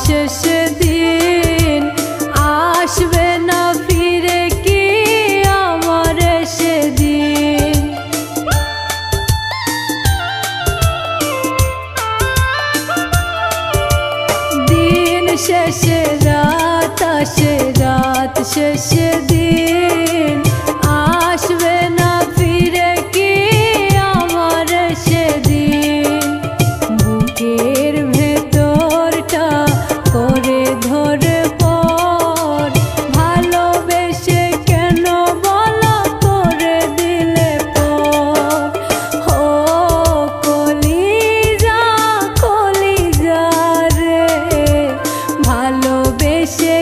শেষ দিন আসবে না ফিরে কি আমার সেদিন। দিন শেষে রাত আসে, রাত শেষে দিন আসবে না ফিরে কি আমার সেদিন। বুকের ভেতরটা করে ধরে পর ভালোবেসে কেন বলা করে দিলে পর। ও কলিজা কলিজা রে ভালোবেসে